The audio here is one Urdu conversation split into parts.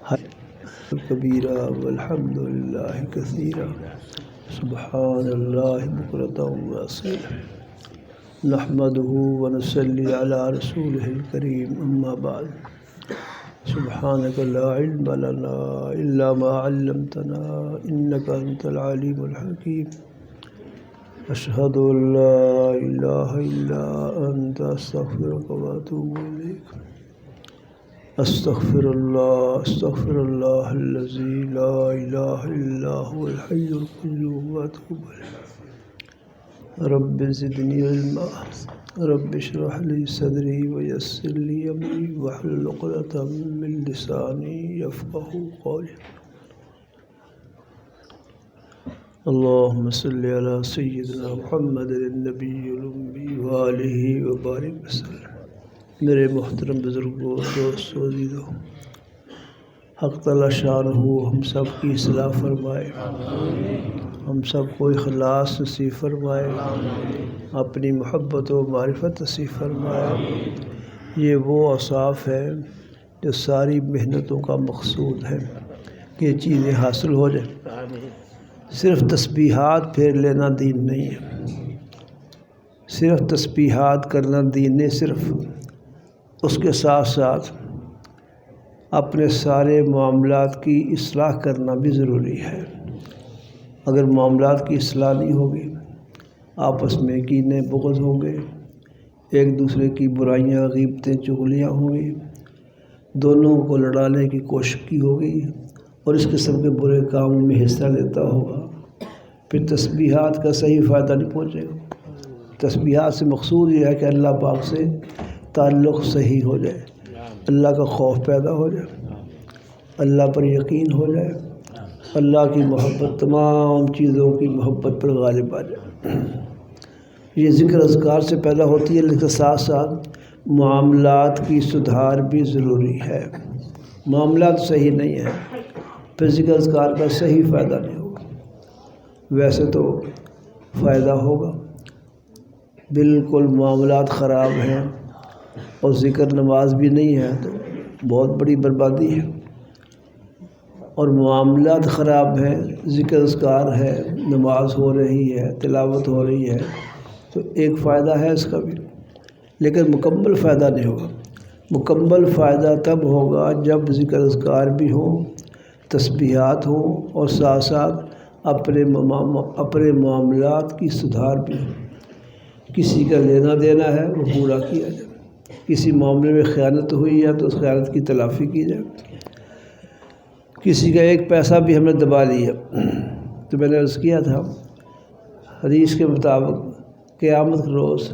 کبیرہ والحمد للہ کثیرہ سبحان اللہ بکرۃ واصیلا نحمدہ ونصلی علی رسولہ الکریم اما بعد سبحانک لا علم لنا الا ما علمتنا انک انت العلیم الحکیم اشہد ان لا الہ الا انت استغفرک واتوب الیک استغفر اللہ الذی لا الہ الا هو الحی القیوم واتوب الیہ رب زدنی علما رب اشرح لی صدری ویسر لی امری واحلل عقدۃ من لسانی یفقہوا قولی اللہم صلی علی سیدنا محمد النبی الامی وآلہ وبارک وسلم۔ میرے محترم بزرگوں، دوستوں، عزیزوں، حق تعالی شانہ ہم سب کی اصلاح فرمائے، ہم سب کو اخلاص نصیب فرمائے، اپنی محبت و معرفت نصیب فرمائے۔ یہ وہ اوصاف ہے جو ساری محنتوں کا مقصود ہے کہ یہ چیزیں حاصل ہو جائیں۔ صرف تسبیحات پھیر لینا دین نہیں ہے، صرف تسبیحات کرنا دین نہیں، صرف اس کے ساتھ ساتھ اپنے سارے معاملات کی اصلاح کرنا بھی ضروری ہے۔ اگر معاملات کی اصلاح نہیں ہوگی، آپس میں کینے بغض ہوں گے، ایک دوسرے کی برائیاں غیبتیں چغلیاں ہوں گی، دونوں کو لڑانے کی کوشش کی ہوگی اور اس قسم کے برے کاموں میں حصہ لیتا ہوگا، پھر تسبیحات کا صحیح فائدہ نہیں پہنچے گا۔ تسبیحات سے مقصود یہ ہے کہ اللہ پاک سے تعلق صحیح ہو جائے، اللہ کا خوف پیدا ہو جائے، اللہ پر یقین ہو جائے، اللہ کی محبت تمام چیزوں کی محبت پر غالب آ جائے۔ یہ ذکر اذکار سے پیدا ہوتی ہے، لیکن کے ساتھ ساتھ معاملات کی سدھار بھی ضروری ہے۔ معاملات صحیح نہیں ہیں، پھر ذکر اذکار کا صحیح فائدہ نہیں ہوگا۔ ویسے تو فائدہ ہوگا، بالکل معاملات خراب ہیں اور ذکر نماز بھی نہیں ہے تو بہت بڑی بربادی ہے، اور معاملات خراب ہیں، ذکر اذکار ہے، نماز ہو رہی ہے، تلاوت ہو رہی ہے تو ایک فائدہ ہے اس کا بھی، لیکن مکمل فائدہ نہیں ہوگا۔ مکمل فائدہ تب ہوگا جب ذکر اذکار بھی ہوں، تسبیحات ہوں اور ساتھ ساتھ اپنے معاملات کی سدھار بھی ہو۔ کسی کا لینا دینا ہے وہ پورا کیا جائے، کسی معاملے میں خیانت ہوئی ہے تو اس خیانت کی تلافی کی جائے، کسی کا ایک پیسہ بھی ہم نے دبا لیا تو میں نے عرض کیا تھا حدیث کے مطابق قیامت کے روز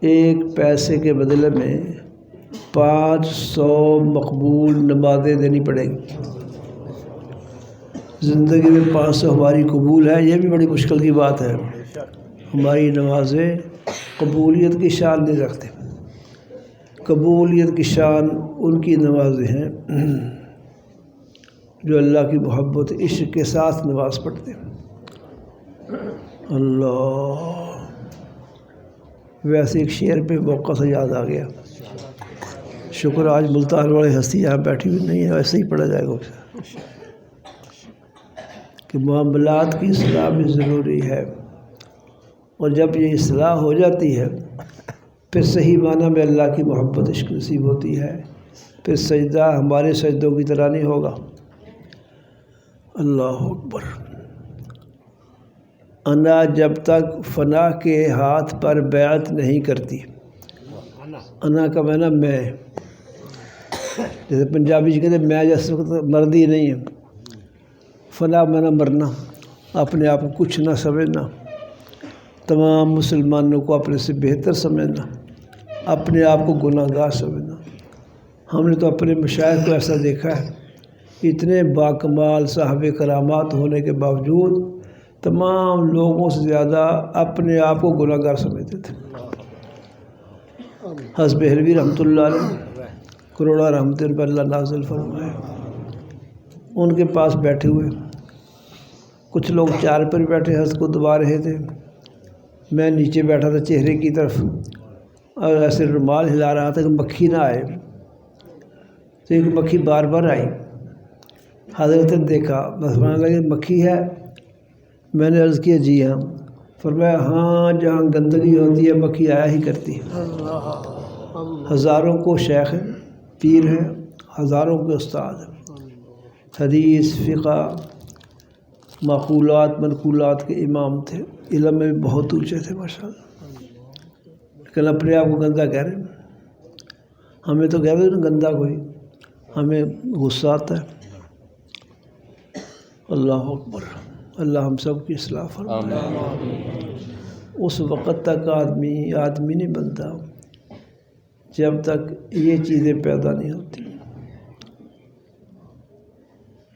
ایک پیسے کے بدلے میں 500 مقبول نمازیں دینی پڑیں گی۔ زندگی میں 500 ہماری قبول ہے، یہ بھی بڑی مشکل کی بات ہے۔ ہماری نمازیں قبولیت کی شان نہیں رکھتے۔ قبولیت کی شان ان کی نمازیں ہیں جو اللہ کی محبت عشق کے ساتھ نماز پڑھتے ہیں۔ اللہ، ویسے ایک شعر پہ موقع سے یاد آ گیا، شکر آج ملتان والے ہستی یہاں بیٹھی ہوئی نہیں ہے، ایسے ہی پڑھا جائے گا کہ معاملات کی اصلاح بھی ضروری ہے، اور جب یہ اصلاح ہو جاتی ہے پھر صحیح معنی میں اللہ کی محبت عشق نصیب ہوتی ہے، پھر سجدہ ہمارے سجدوں کی طرح نہیں ہوگا۔ اللہ اکبر۔ انا جب تک فنا کے ہاتھ پر بیعت نہیں کرتی، انا کا معنی میں، جیسے پنجابی جی کہتے ہیں میں جیسے مردی نہیں ہے، فنا معنی مرنا، اپنے آپ کو کچھ نہ سمجھنا، تمام مسلمانوں کو اپنے سے بہتر سمجھنا، اپنے آپ کو گناہ گار سمجھنا۔ ہم نے تو اپنے مشائخ کو ایسا دیکھا ہے، اتنے باکمال صاحب کرامات ہونے کے باوجود تمام لوگوں سے زیادہ اپنے آپ کو گناہ گار سمجھتے تھے۔ حضرت بہلوی رحمۃ اللہ علیہ، کروڑا رحمت پر اللہ نازل فرمائے، ان کے پاس بیٹھے ہوئے کچھ لوگ چار پر بیٹھے حضرت کو دبا رہے تھے، میں نیچے بیٹھا تھا چہرے کی طرف اور ایسے رومال ہلا رہا تھا کہ مکھی نہ آئے، تو ایک مکھی بار بار آئی، حضرت نے دیکھا، بس فرمانے لگے مکھی ہے؟ میں نے عرض کیا جی ہاں۔ فرمایا ہاں جہاں گندگی ہوتی ہے مکھی آیا ہی کرتی ہے۔ ہزاروں کو شیخ ہیں، پیر ہیں، ہزاروں کے استاد ہیں، حدیث، فقہ، معقولات منقولات کے امام تھے، علم میں بھی بہت اونچے تھے ماشاءاللہ، لیکن اپنے آپ کو گندا کہہ رہے ہیں۔ ہمیں تو کہہ رہے ہیں گندا کوئی، ہمیں غصہ آتا ہے۔ اللہ اکبر، اللہ ہم سب کی اصلاح فرمائے۔ اس وقت تک آدمی نہیں بنتا جب تک یہ چیزیں پیدا نہیں ہوتی۔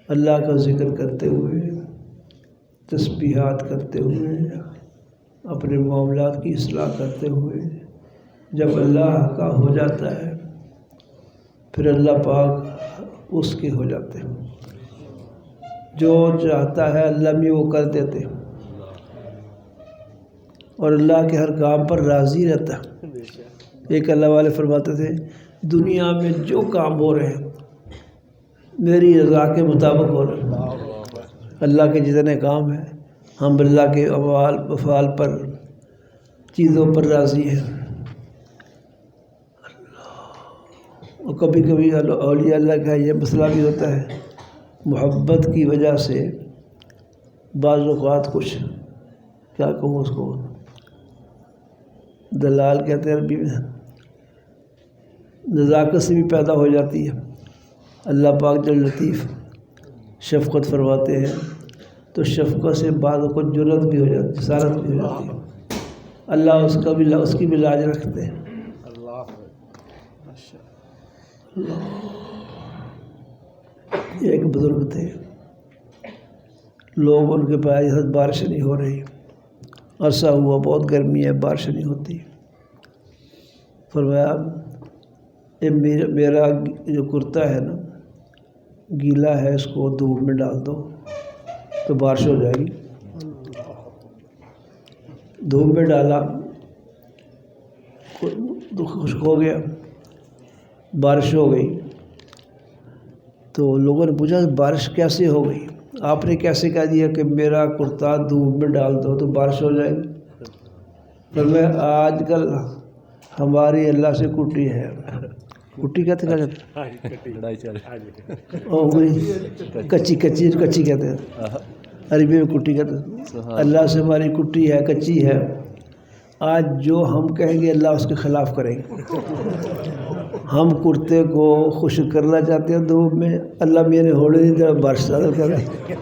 اللہ کا ذکر کرتے ہوئے، تسبیحات کرتے ہوئے، اپنے معاملات کی اصلاح کرتے ہوئے جب اللہ کا ہو جاتا ہے پھر اللہ پاک اس کے ہو جاتے ہیں۔ جو چاہتا ہے اللہ بھی وہ کر دیتے ہیں، اور اللہ کے ہر کام پر راضی رہتا ہے۔ ایک اللہ والے فرماتے تھے دنیا میں جو کام ہو رہے ہیں میری رضا کے مطابق ہو رہے ہیں۔ اللہ کے جتنے کام ہیں ہم اللہ کے افعال پر، چیزوں پر راضی ہیں۔ اور کبھی کبھی اولیاء اللہ کا یہ مسئلہ بھی ہوتا ہے، محبت کی وجہ سے بعض اوقات کچھ کیا کہوں اس کو، دلال کہتے ہیں عربی میں، نزاکت سے بھی پیدا ہو جاتی ہے۔ اللہ پاک جل لطیف شفقت فرماتے ہیں تو شفقت سے بعض اوقات جرت بھی ہو جاتی ہے، جسارت بھی ہو جاتی ہے۔ اللہ اس کی بھی لاج رکھتے ہیں۔ ایک بزرگ تھے، لوگ ان کے پاس بارش نہیں ہو رہی، عرصہ ہوا بہت گرمی ہے، بارش نہیں ہوتی۔ فرمایا میرا جو کرتا ہے نا گیلا ہے، اس کو دھوپ میں ڈال دو تو بارش ہو جائے گی۔ دھوپ میں ڈالا تو خشک ہو گیا، بارش ہو گئی۔ تو لوگوں نے پوچھا بارش کیسے ہو گئی؟ آپ نے کیسے کہہ دیا کہ میرا کرتا دھوپ میں ڈال دو تو بارش ہو جائے گی؟ پر میں آج کل ہماری اللہ سے کٹی ہے، کٹی کہتے ہیں، کچی کہتے ہیں، عربی میں کٹی کہتے ہیں۔ اللہ سے ہماری کٹی ہے، کچی ہے۔ آج جو ہم کہیں گے اللہ اس کے خلاف کریں گے۔ ہم کرتے کو خشک کرنا چاہتے ہیں دھوپ میں، اللہ میرے ہونے نہیں دے بارش نازل کر رہے ہیں۔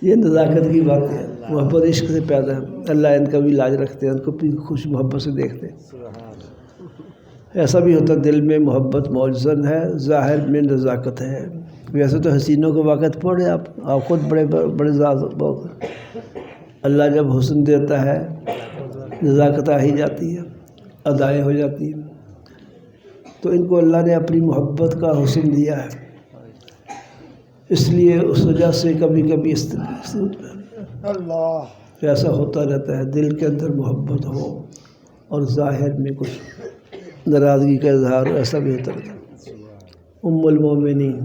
یہ نزاکت کی بات ہے، محبت عشق سے پیدا ہے۔ اللہ ان کا بھی لاج رکھتے ہیں، ان کو بھی خوش محبت سے دیکھتے ہیں۔ ایسا بھی ہوتا ہے دل میں محبت موجزن ہے، ظاہر میں نزاکت ہے۔ ویسے تو حسینوں کے وقت پڑھے آپ خود بڑے ذات، اللہ جب حسن دیتا ہے نزاکت آ ہی جاتی ہے، ادائیں ہو جاتی ہیں۔ تو ان کو اللہ نے اپنی محبت کا حسن دیا ہے، اس لیے اس وجہ سے کبھی کبھی ایسا ہوتا رہتا ہے دل کے اندر محبت ہو اور ظاہر میں کچھ ناراضگی کا اظہار، ایسا بھی ہوتا رہتا ہے۔ ام المومنین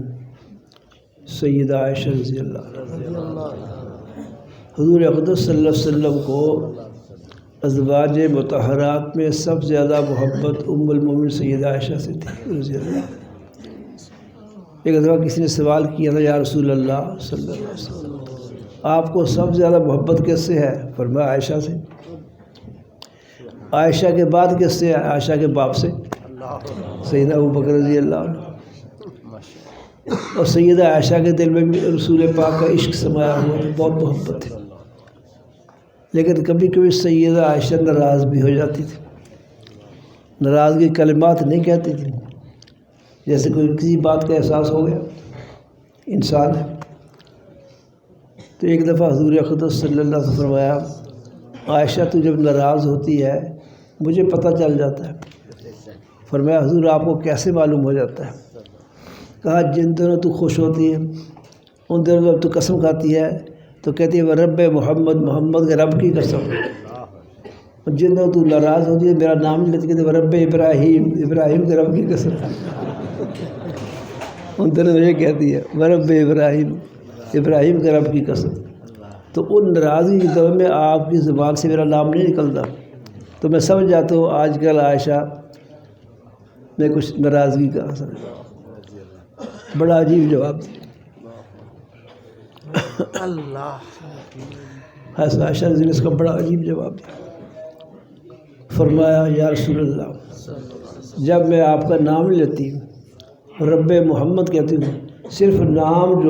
سیدہ عائشہ رضی اللہ عنہا، حضور اقدس صلی اللہ علیہ وسلم کو ازواج مطہرات میں سب سے زیادہ محبت ام المومنین سیدہ عائشہ سے تھی رضی اللہ عنہا۔ ایک دفعہ کسی نے سوال کیا تھا یا رسول اللہ صلی اللہ علیہ وسلم آپ کو سب سے زیادہ محبت کس سے ہے؟ فرمایا عائشہ سے۔ عائشہ کے بعد کس سے ہے؟ عائشہ کے باپ سے، سیدنا ابوبکر رضی اللہ عنہ۔ اور سیدہ عائشہ کے دل میں بھی رسول پاک کا عشق سمایا ہوا تھا، بہت محبت تھی۔ لیکن کبھی کبھی سیدہ عائشہ ناراض بھی ہو جاتی تھی، ناراضگی کلمات نہیں کہتی تھی، جیسے کوئی کسی بات کا احساس ہو گیا، انسان ہے۔ تو ایک دفعہ حضور اقدس صلی اللہ علیہ وسلم فرمایا عائشہ تو جب ناراض ہوتی ہے مجھے پتہ چل جاتا ہے۔ فرمایا حضور آپ کو کیسے معلوم ہو جاتا ہے؟ کہا جن دنوں تو خوش ہوتی ہے ان دنوں جب تو قسم کھاتی ہے تو کہتی ہے وہ رب محمد، محمد کے رب کی قسم۔ اور جن دنوں تو ناراض ہوتی ہے میرا نام نہیں لیتی، کہتی ہے وہ رب ابراہیم، ابراہیم کے رب کی قسم۔ ان دنوں یہ کہتی ہے رب ابراہیم، ابراہیم کے رب کی قسم۔ تو ان ناراضگی کے دور میں آپ کی زبان سے میرا نام نہیں نکلتا، تو میں سمجھ جاتا ہوں آج کل عائشہ میں کچھ ناراضگی کا اثر ہے۔ بڑا عجیب جواب دیا اللہ، حضرت عائشہ رضی اللہ عنہا کا بڑا عجیب جواب دیا۔ فرمایا یا رسول اللہ، جب میں آپ کا نام لیتی رب محمد کہتی ہوں، صرف نام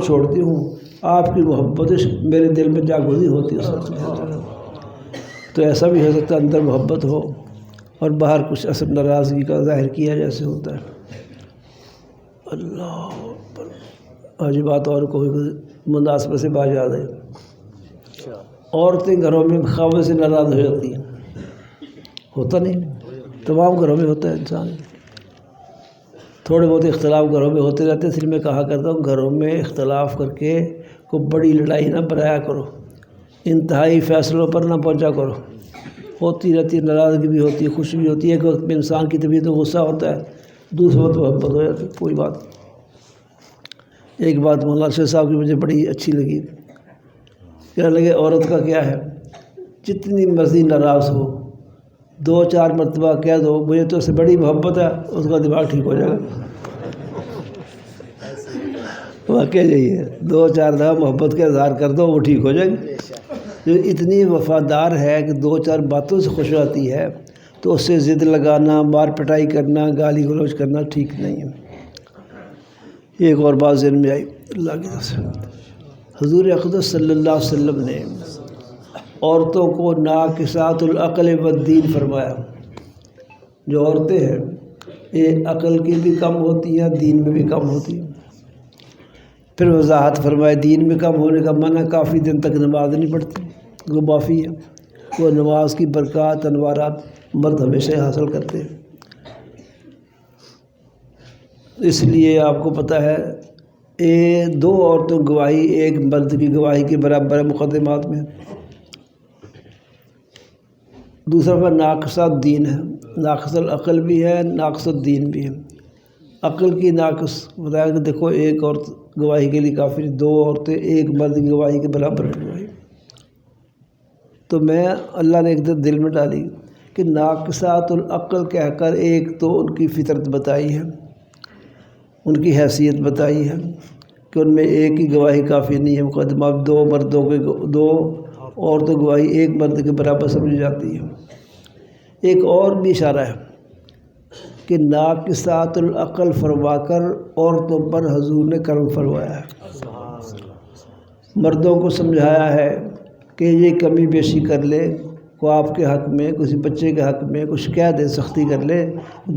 چھوڑتی ہوں، آپ کی محبت میرے دل میں جاگزی ہوتی ہے۔ تو ایسا بھی ہو سکتا ہے اندر محبت ہو اور باہر کچھ اثر ناراضگی کا ظاہر کیا جیسے ہوتا ہے۔ اللہ اکبر۔ آج بات اور کوئی مناسبت سے باز یاد ہے، عورتیں گھروں میں خاوند سے ناراض ہو جاتی ہیں، ہوتا نہیں، تمام گھروں میں ہوتا ہے انسان، تھوڑے بہت اختلاف گھروں میں ہوتے رہتے ہیں، اس لیے میں کہا کرتا ہوں گھروں میں اختلاف کر کے کوئی بڑی لڑائی نہ بنایا کرو، انتہائی فیصلوں پر نہ پہنچا کرو، ہوتی رہتی ہے، ناراضگی بھی ہوتی ہے، خوشی بھی ہوتی ہے، ایک وقت میں انسان کی طبیعت میں غصہ ہوتا ہے، دوسرے وقت محبت ہو جاتی ہے، کوئی بات۔ ایک بات مولانا شیخ صاحب کی مجھے بڑی اچھی لگی، کہنے لگے عورت کا کیا ہے، جتنی مرضی ناراض ہو 2-4 مرتبہ کہہ دو مجھے تو اس سے بڑی محبت ہے، اس کا دماغ ٹھیک ہو جائے گا۔ واقعہ یہی ہے، 2-4 دفعہ محبت کا اظہار کر دو وہ ٹھیک ہو جائے گی۔ جو اتنی وفادار ہے کہ 2-4 باتوں سے خوش آتی ہے تو اس سے ضد لگانا، مار پٹائی کرنا، گالی گلوچ کرنا ٹھیک نہیں ہے۔ ایک اور بات ذہن میں آئی اللہ کی طرف سے، حضور اقدس صلی اللہ علیہ وسلم نے عورتوں کو ناقصات العقل والدین فرمایا۔ جو عورتیں ہیں یہ عقل کی بھی کم ہوتی ہیں، دین میں بھی کم ہوتی ہیں۔ پھر وضاحت فرمائے دین میں کم ہونے کا معنی کافی دن تک نماز نہیں پڑھتی، وہ معافی ہے، وہ نماز کی برکات انوارات مرد ہمیشہ حاصل کرتے ہیں۔ اس لیے آپ کو پتہ ہے 2 عورتوں گواہی ایک مرد کی گواہی کے برابر ہے مقدمات میں۔ دوسرا پر ناقص دین ہے، ناقص العقل بھی ہے، ناقص الدین بھی ہے۔ عقل کی ناقص بتایا کہ دیکھو ایک عورت گواہی کے لیے کافی نہیں، 2 عورتیں ایک مرد کی گواہی کے برابر ہے گواہی۔ تو میں اللہ نے ایک دل میں ڈالی کہ ناقصات العقل کہہ کر ایک تو ان کی فطرت بتائی ہے، ان کی حیثیت بتائی ہے کہ ان میں ایک ہی گواہی کافی نہیں ہے، مقدمات 2 مردوں کے 2 عورتوں گواہی ایک مرد کے برابر سمجھی جاتی ہے۔ ایک اور بھی اشارہ ہے کہ ناقصات العقل فرما کر عورتوں پر حضور نے کرم فرمایا ہے، مردوں کو سمجھایا ہے کہ یہ کمی بیشی کر لے، کو آپ کے حق میں کسی بچے کے حق میں کچھ کہہ دے، سختی کر لے،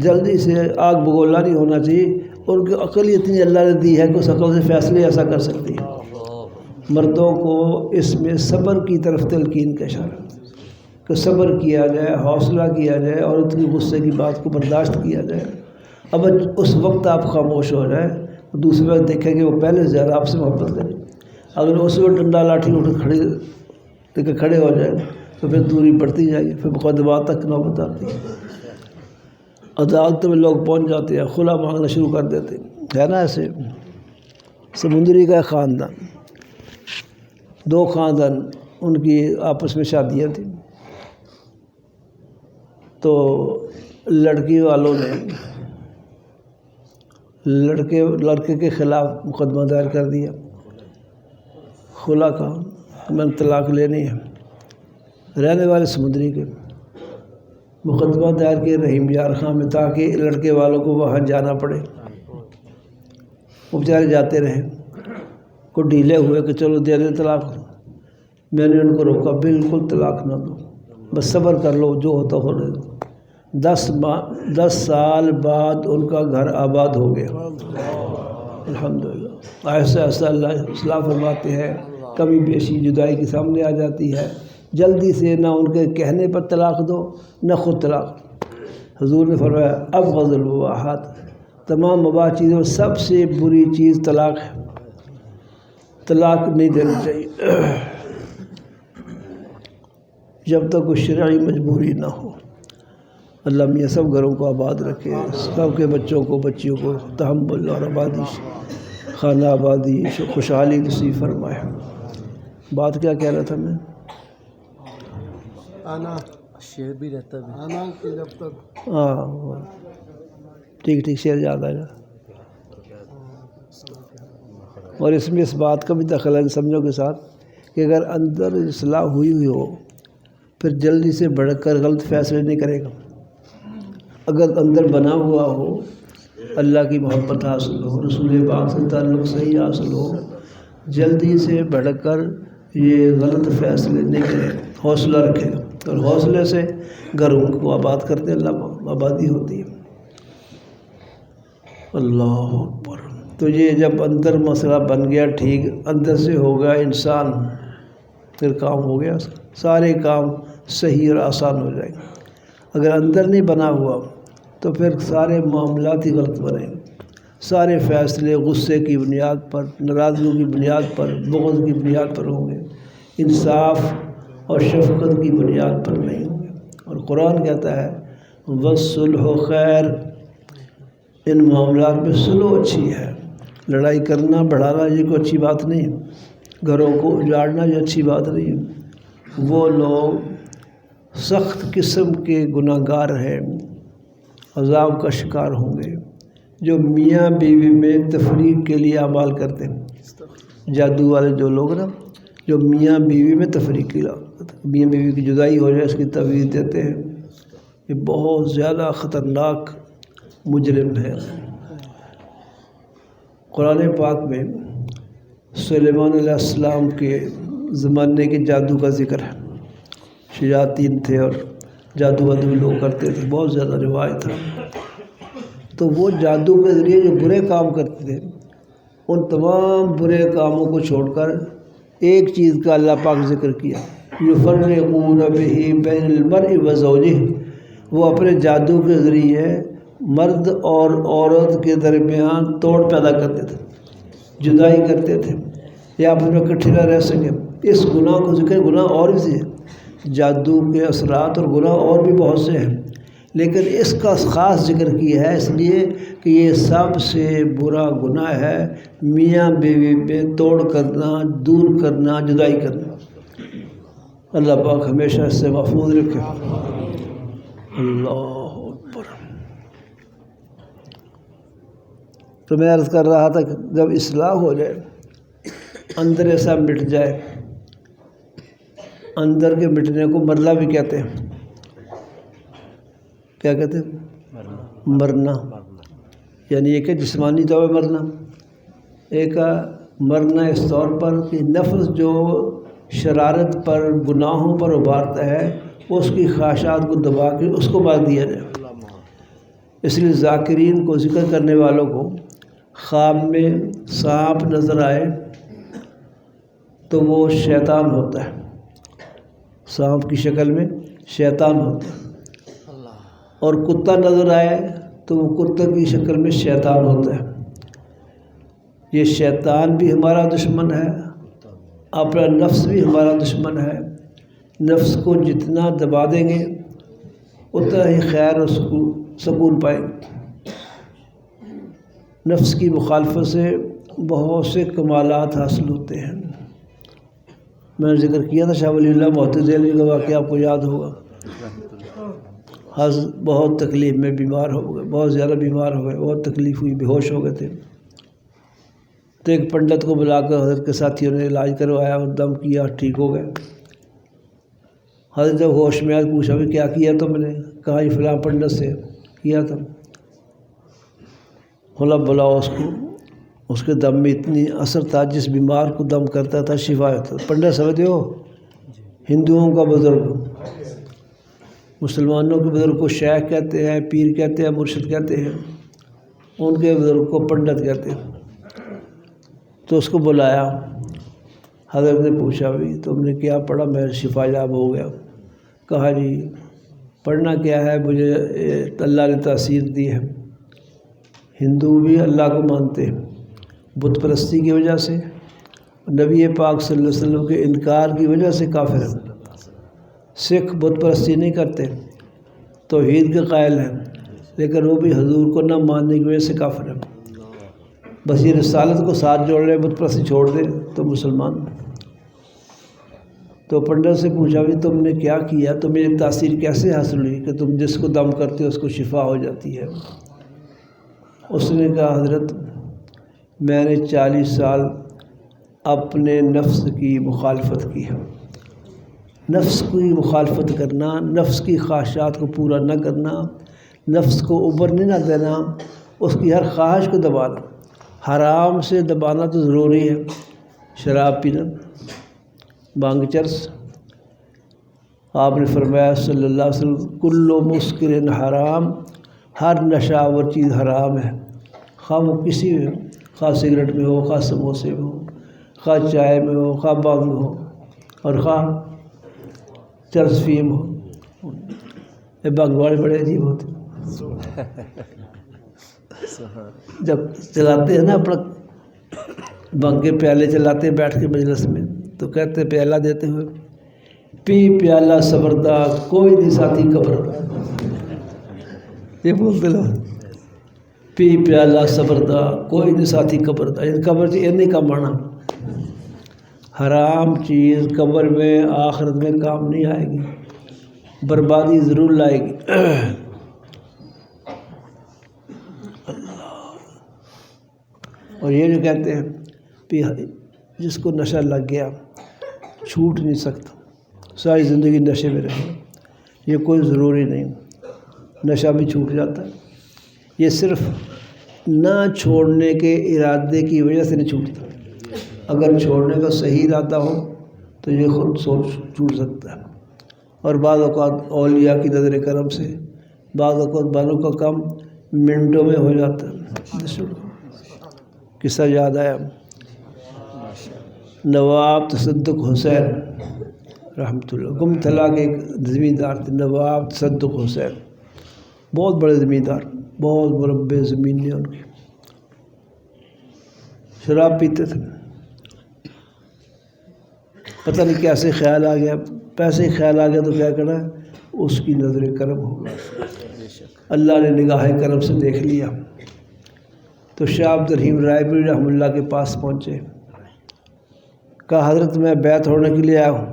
جلدی سے آگ بگولا نہیں ہونا چاہیے، ان کی عقل اتنی اللہ نے دی ہے کہ اس عقل سے فیصلے ایسا کر سکتی ہے۔ مردوں کو اس میں صبر کی طرف تلقین کا اشارہ کہ صبر کیا جائے، حوصلہ کیا جائے، اور ان کی غصے کی بات کو برداشت کیا جائے۔ اب اس وقت آپ خاموش ہو جائیں تو دوسری بات دیکھیں کہ وہ پہلے سے زیادہ آپ سے محبت کریں، اگر اس وقت ڈنڈا لاٹھی اٹھ کھڑے ہو جائیں تو پھر دوری بڑھتی جائے گی، پھر مقدمات تک نوبت آتی ہے، عدالت میں لوگ پہنچ جاتے ہیں، خلا مانگنا شروع کر دیتے ہیں، ہے نا۔ ایسے سمندری کا خاندان، 2 خاندان ان کی آپس میں شادیاں تھیں، تو لڑکی والوں نے لڑکے کے خلاف مقدمہ دائر کر دیا، خلا کا، میں نے طلاق لینی ہے۔ رہنے والے سمندری کے مقدمہ دائر کے رحیم یار خان میں، تاکہ لڑکے والوں کو وہاں جانا پڑے، وہ بیچارے جاتے رہے، کو ڈھیلے ہوئے کہ چلو دے دیں طلاق۔ میں نے ان کو روکا، بالکل طلاق نہ دو، بس صبر کر لو، جو ہوتا ہونے دو۔ 10 سال بعد ان کا گھر آباد ہو گیا، الحمدللہ۔ ایسا ایسا اللہ اصلاح فرماتے ہیں، کمی بیشی جدائی کے سامنے آ جاتی ہے، جلدی سے نہ ان کے کہنے پر طلاق دو نہ خود طلاق۔ حضور نے فرمایا ابغض الواحات، تمام مباح چیزوں سب سے بری چیز طلاق ہے، طلاق نہیں دینی چاہیے جب تک کوئی شرعی مجبوری نہ ہو۔ اللہ میاں سب گھروں کو آباد رکھے، سب کے بچوں کو بچیوں کو تحمل اور آبادی، خانہ آبادی، خوشحالی نصیب فرمائے۔ بات کیا کہہ رہا تھا میں؟ آنا شعر بھی رہتا ہے آنا کہ جب تک ہاں ٹھیک شعر یاد آئے گا۔ اور اس میں اس بات کا بھی دخل ہے سمجھو کے ساتھ کہ اگر اندر اصلاح ہوئی ہو پھر جلدی سے بھڑک کر غلط فیصلے نہیں کرے گا۔ اگر اندر بنا ہوا ہو، اللہ کی محبت حاصل ہو، رسول پاک سے تعلق صحیح حاصل ہو، جلدی سے بھڑک کر یہ غلط فیصلے نہیں کرے گا، حوصلہ رکھے گا، اور حوصلے سے گھروں کو آباد کرتے اللہ آبادی ہوتی ہے۔ اللہ اکبر۔ تو یہ جب اندر مسئلہ بن گیا ٹھیک، اندر سے ہوگا انسان، پھر کام ہو گیا، سارے کام صحیح اور آسان ہو جائیں گے۔ اگر اندر نہیں بنا ہوا تو پھر سارے معاملات ہی غلط بنیں گے، سارے فیصلے غصے کی بنیاد پر، ناراضگی کی بنیاد پر، بغض کی بنیاد پر ہوں گے، انصاف اور شفقت کی بنیاد پر نہیں ہوں گے۔ اور قرآن کہتا ہے وَالصُّلْحُ خیر، ان معاملات میں صلح اچھی ہے۔ لڑائی کرنا بڑھانا یہ کوئی اچھی بات نہیں، گھروں کو اجاڑنا یہ اچھی بات نہیں۔ وہ لوگ سخت قسم کے گناہ گار ہیں، عذاب کا شکار ہوں گے جو میاں بیوی میں تفریق کے لیے اعمال کرتے ہیں۔ جادو والے جو لوگ نا، جو میاں بیوی میں تفریق کی، میاں بیوی کی جدائی ہو جائے اس کی تویز دیتے ہیں، یہ بہت زیادہ خطرناک مجرم ہے۔ قرآن پاک میں سلیمان علیہ السلام کے زمانے کے جادو کا ذکر ہے، شیاطین تھے اور جادو وادو لوگ کرتے تھے، بہت زیادہ روایت ہے۔ تو وہ جادو کے ذریعے جو برے کام کرتے تھے، ان تمام برے کاموں کو چھوڑ کر ایک چیز کا اللہ پاک ذکر کیا، یفرقون بہ بین المرء وزوجہ، وہ اپنے جادو کے ذریعے مرد اور عورت کے درمیان توڑ پیدا کرتے تھے، جدائی کرتے تھے، یا آپس میں اکٹھے نہ رہ سکے۔ اس گناہ کو ذکر، گناہ اور بھی سے جادو کے اثرات اور گناہ اور بھی بہت سے ہیں، لیکن اس کا خاص ذکر کیا ہے اس لیے کہ یہ سب سے برا گناہ ہے، میاں بیوی میں توڑ کرنا، دور کرنا، جدائی کرنا۔ اللہ پاک ہمیشہ اس سے محفوظ رکھے۔ اللہ اکبر۔ تو میں عرض کر رہا تھا کہ جب اصلاح ہو جائے، اندر ایسا مٹ جائے، اندر کے مٹنے کو مرنا بھی کہتے ہیں۔ کیا کہتے ہیں؟ مرنا، یعنی ایک ہے جسمانی طور پر مرنا، ایک مرنا اس طور پر کہ نفس جو شرارت پر، گناہوں پر ابھارتا ہے، اس کی خواہشات کو دبا کے اس کو مار دیا جائے۔ اس لیے ذاکرین کو، ذکر کرنے والوں کو خواب میں سانپ نظر آئے تو وہ شیطان ہوتا ہے، سانپ کی شکل میں شیطان ہوتا ہے، اور کتا نظر آئے تو وہ کتے کی شکل میں شیطان ہوتا ہے۔ یہ شیطان بھی ہمارا دشمن ہے، اپنا نفس بھی ہمارا دشمن ہے۔ نفس کو جتنا دبا دیں گے اتنا ہی خیر اور سکون پائیں گے۔ نفس کی مخالفت سے بہت سے کمالات حاصل ہوتے ہیں۔ میں نے ذکر کیا تھا شاہ ولی اللہ معتزلی کا واقعہ، آپ کو یاد ہوگا۔ حضرت بہت تکلیف میں بیمار ہو گئے، بہت زیادہ بیمار ہو گئے، بہت تکلیف ہوئی، بے ہوش ہو گئے تھے۔ تو ایک پنڈت کو بلا کر حضرت کے ساتھیوں نے علاج کروایا اور دم کیا، ٹھیک ہو گئے۔ حضرت جب ہوش میں آئے پوچھا بھی کیا کیا تم نے؟ کہا یہ فلاں پنڈت سے کیا تھا۔ بولا بلاؤ اس کو، اس کے دم میں اتنی اثر تھا، جس بیمار کو دم کرتا تھا شفا ہوتا تھا۔ پنڈت سمجھتے ہو؟ ہندوؤں کا بزرگ، مسلمانوں کے بزرگ کو شیخ کہتے ہیں، پیر کہتے ہیں، مرشد کہتے ہیں، ان کے بزرگ کو پنڈت کہتے ہیں۔ تو اس کو بلایا، حضرت نے پوچھا بھی تم نے کیا پڑھا؟ میں شفا یاب ہو گیا۔ کہا جی پڑھنا کیا ہے، مجھے اللہ نے تاثیر دی ہے۔ ہندو بھی اللہ کو مانتے ہیں، بت پرستی کی وجہ سے، نبی پاک صلی اللہ علیہ وسلم کے انکار کی وجہ سے کافر ہیں۔ سکھ بت پرستی نہیں کرتے، توحید کے قائل ہیں، لیکن وہ بھی حضور کو نہ ماننے کی وجہ سے کافر ہے۔ بس یہ رسالت کو ساتھ جوڑ لے، بت پرستی چھوڑ دے تو مسلمان۔ تو پنڈت سے پوچھا بھی تم نے کیا کیا، تمہیں یہ تاثیر کیسے حاصل ہوئی کہ تم جس کو دم کرتے ہو اس کو شفا ہو جاتی ہے؟ اس نے کہا حضرت میں نے 40 سال اپنے نفس کی مخالفت کی ہے۔ نفس کی مخالفت کرنا، نفس کی خواہشات کو پورا نہ کرنا، نفس کو ابھرنے نہ دینا، اس کی ہر خواہش کو دبانا، حرام سے دبانا تو ضروری ہے۔ شراب پینا، بانگ چرس، آپ نے فرمایا صلی اللہ علیہ وسلم کل مسکر حرام، ہر نشہ آور چیز حرام ہے، خواہ وہ کسی میں ہو، خواہ سگریٹ میں ہو، خواہ سموسے میں ہو، خواہ چائے میں ہو، خواہ بانگ میں ہو، اور خواہ چرس فیم ہو۔ یہ بانگ والے بڑے عجیب ہوتے جب چلاتے ہیں نا اپنا بانگ کے پیالے چلاتے ہیں بیٹھ کے مجلس میں، تو کہتے پیالہ دیتے ہوئے پی پیالہ صبردہ کوئی نہیں ساتھی قبر، یہ بولتے لوگ پی پیالہ صبردہ کوئی نہیں ساتھی قبر دا۔ قبر نہیں کا معنی حرام چیز قبر میں آخرت میں کام نہیں آئے گی، بربادی ضرور لائے گی۔ اور یہ جو کہتے ہیں کہ جس کو نشہ لگ گیا چھوٹ نہیں سکتا، ساری زندگی نشے میں رہے، یہ کوئی ضروری نہیں، نشہ بھی چھوٹ جاتا ہے۔ یہ صرف نہ چھوڑنے کے ارادے کی وجہ سے نہیں چھوٹتا، اگر چھوڑنے کا صحیح ارادہ ہو تو یہ خود چھوٹ سکتا ہے۔ اور بعض اوقات اولیاء کی نظر کرم سے بعض اوقات بالوں کا کام منٹوں میں ہو جاتا ہے۔ قصہ یاد آیا، نواب تصدق حسین رحمۃ اللہ گمتھلا کے ایک زمیندار تھے، نواب تصدق حسین، بہت بڑے زمیندار، بہت مربع زمین نے ان کی، شراب پیتے تھے، پتہ نہیں کیسے خیال آ گیا، پیسے خیال آ گیا تو کیا کرنا ہے، اس کی نظر کرم ہوگا، اللہ نے نگاہ کرم سے دیکھ لیا۔ تو شاہ عبد الرحیم رائے پوری رحمۃ اللہ کے پاس پہنچے، کہا حضرت میں بیعت ہونے کے لیے آیا ہوں،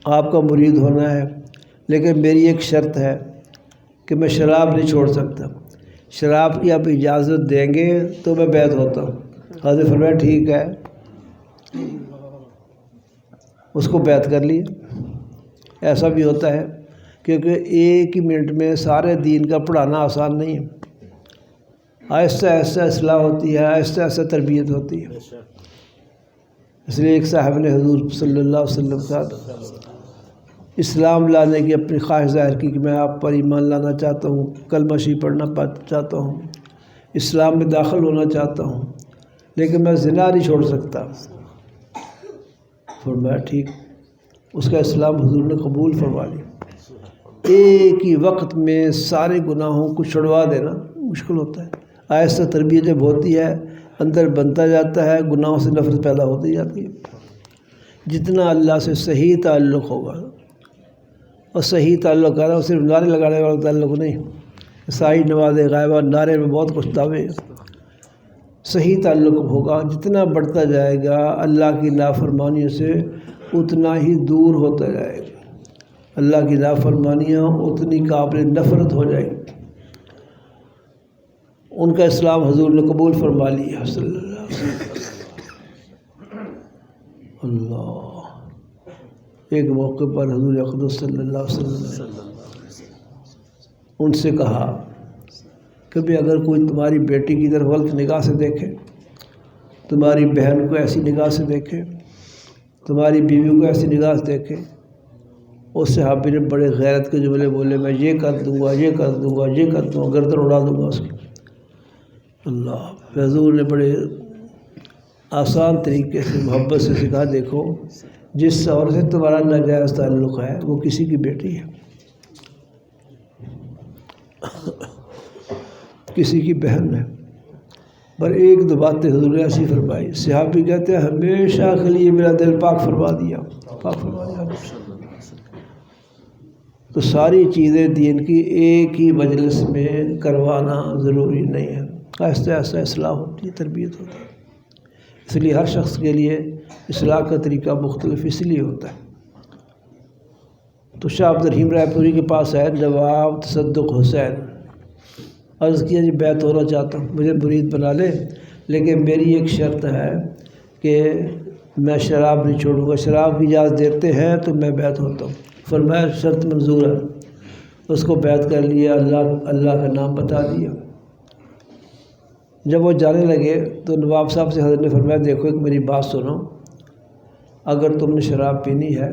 آپ کا مرید ہونا ہے، لیکن میری ایک شرط ہے کہ میں شراب نہیں چھوڑ سکتا، شراب کی آپ اجازت دیں گے تو میں بیعت ہوتا ہوں۔ حضرت فرمایا ٹھیک ہے، اس کو بیعت کر لی۔ ایسا بھی ہوتا ہے کیونکہ ایک ہی منٹ میں سارے دین کا پڑھانا آسان نہیں ہے، آہستہ آہستہ اصلاح ہوتی ہے، آہستہ آہستہ تربیت ہوتی ہے۔ اس لیے ایک صاحب نے حضور صلی اللہ علیہ وسلم کا اسلام لانے کی اپنی خواہش ظاہر کی کہ میں آپ پر ایمان لانا چاہتا ہوں، کلمہ شریف پڑھنا چاہتا ہوں، اسلام میں داخل ہونا چاہتا ہوں، لیکن میں زنا نہیں چھوڑ سکتا۔ فرمایا ٹھیک، اس کا اسلام حضور نے قبول فرما لیا۔ ایک ہی وقت میں سارے گناہوں کو چھڑوا دینا مشکل ہوتا ہے، آہستہ تربیت جب ہوتی ہے اندر بنتا جاتا ہے، گناہوں سے نفرت پیدا ہوتی جاتی ہے۔ جتنا اللہ سے صحیح تعلق ہوگا، اور صحیح تعلق ہے نا صرف نعرے لگانے والا تعلق نہیں، ساری نماز غائبہ نعرے میں بہت کچھ دعوے، صحیح تعلق ہوگا، جتنا بڑھتا جائے گا اللہ کی نافرمانیوں سے اتنا ہی دور ہوتا جائے گا، اللہ کی نافرمانیاں اتنی قابل نفرت ہو جائے گی۔ ان کا اسلام حضور نے قبول فرما لیا صلی اللہ علیہ وسلم۔ اللہ، ایک موقع پر حضور اقدس صلی اللہ علیہ وسلم نے ان سے کہا کہ بھی اگر کوئی تمہاری بیٹی کی طرف غلط نگاہ سے دیکھے، تمہاری بہن کو ایسی نگاہ سے دیکھے، تمہاری بیوی کو ایسی نگاہ سے دیکھے، اس صحابی نے بڑے غیرت کے جملے بولے، میں یہ کر دوں گا، یہ کر دوں گا، یہ کر دوں گا، گردن اڑا دوں گا اس کی۔ اللہ، حضور نے بڑے آسان طریقے سے محبت سے سکھا، دیکھو جس عورت سے تمہارا ناجائز تعلق ہے وہ کسی کی بیٹی ہے، کسی کی بہن ہے، پر ایک دو باتیں حضور نے ایسی فرمائی، صحابی کہتے ہیں ہمیشہ کے لیے میرا دل پاک فرما دیا، پاک فرما دیا۔ تو ساری چیزیں دین کی ایک ہی مجلس میں کروانا ضروری نہیں ہے، آہستہ آہستہ اصلاح ہوتی ہے، تربیت ہوتی ہے۔ اس لیے ہر شخص کے لیے اصلاح کا طریقہ مختلف اس لیے ہوتا ہے۔ تو شاہ عبد الرحیم رائے پوری کے پاس آئے نواب تصدق حسین، عرض کیا جی بیعت ہونا چاہتا ہوں، مجھے مرید بنا لے، لیکن میری ایک شرط ہے کہ میں شراب نہیں چھوڑوں گا، شراب کی اجازت دیتے ہیں تو میں بیعت ہوتا ہوں۔ فرمایا شرط منظور ہے، اس کو بیعت کر لیا، اللہ کا نام بتا دیا۔ جب وہ جانے لگے تو نواب صاحب سے حضرت نے فرمایا دیکھو ایک میری بات سنو، اگر تم نے شراب پینی ہے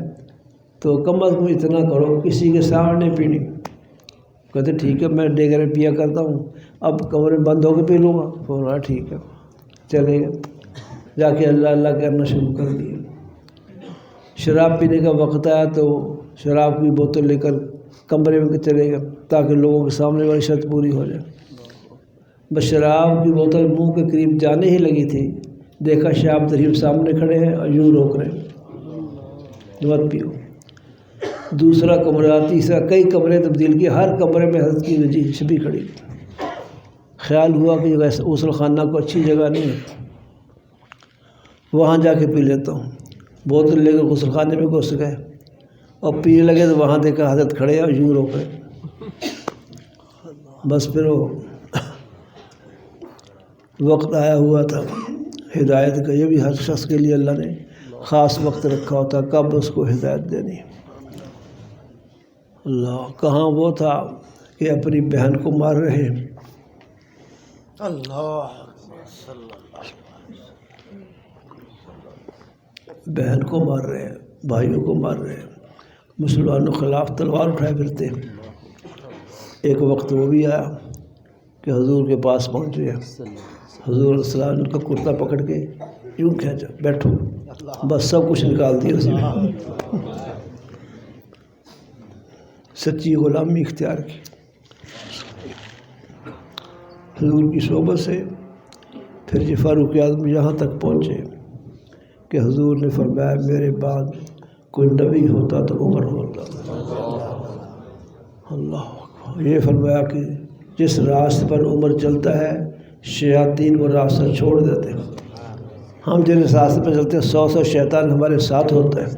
تو کم از کم اتنا کرو کسی کے سامنے پینی۔ کہتے ٹھیک ہے، میں ڈیگے میں پیا کرتا ہوں، اب کمرے بند ہو کے پی لوں گا۔ فرمایا ٹھیک ہے، چلے گئے، جا کے اللہ اللہ کرنا شروع کر دیا۔ شراب پینے کا وقت آیا تو شراب کی بوتل لے کر کمرے میں چلے گئے تاکہ لوگوں کے سامنے والی شرط پوری ہو جائے۔ بس شراب کی بوتل منہ کے قریب جانے ہی لگی تھی، دیکھا شاہ عبد الرحیم سامنے کھڑے ہیں اور یوں روک رہے ہیں مت پیو۔ دوسرا کمرہ، تیسرا، کئی کمرے تبدیل کیے، ہر کمرے میں حضرت کی وجہ بھی کھڑی۔ خیال ہوا کہ غسل خانہ کو اچھی جگہ نہیں ہے، وہاں جا کے پی لیتا ہوں۔ بوتل لے کر غسل خانے میں گھس گئے اور پینے لگے تو وہاں دیکھا حضرت کھڑے اور یوں روک رہے۔ بس پھر وہ وقت آیا ہوا تھا ہدایت کا، یہ بھی ہر شخص کے لیے اللہ نے خاص وقت رکھا ہوتا کب اس کو ہدایت دینی۔ اللہ کہاں وہ تھا کہ اپنی بہن کو مار رہے ہیں، بہن کو مار رہے ہیں، بھائیوں کو مار رہے ہیں، مسلمانوں کے خلاف تلوار اٹھائے پھرتے ہیں۔ ایک وقت وہ بھی آیا کہ حضور کے پاس پہنچے، حضور علیہ السلام نے ان کا کرتا پکڑ کے یوں کھینچا، بیٹھو، بس سب کچھ نکال دیا اسی میں، سچی غلامی اختیار کی۔ حضور کی صحبت سے پھر یہ فاروق اعظم یہاں تک پہنچے کہ حضور نے فرمایا میرے بعد کوئی نبی ہوتا تو عمر ہوتا۔ اللہ اکبر، یہ فرمایا کہ جس راستے پر عمر چلتا ہے شیاطین وہ راستہ چھوڑ دیتے ہیں۔ ہم جس راستے پر چلتے ہیں 100 شیطان ہمارے ساتھ ہوتا ہے،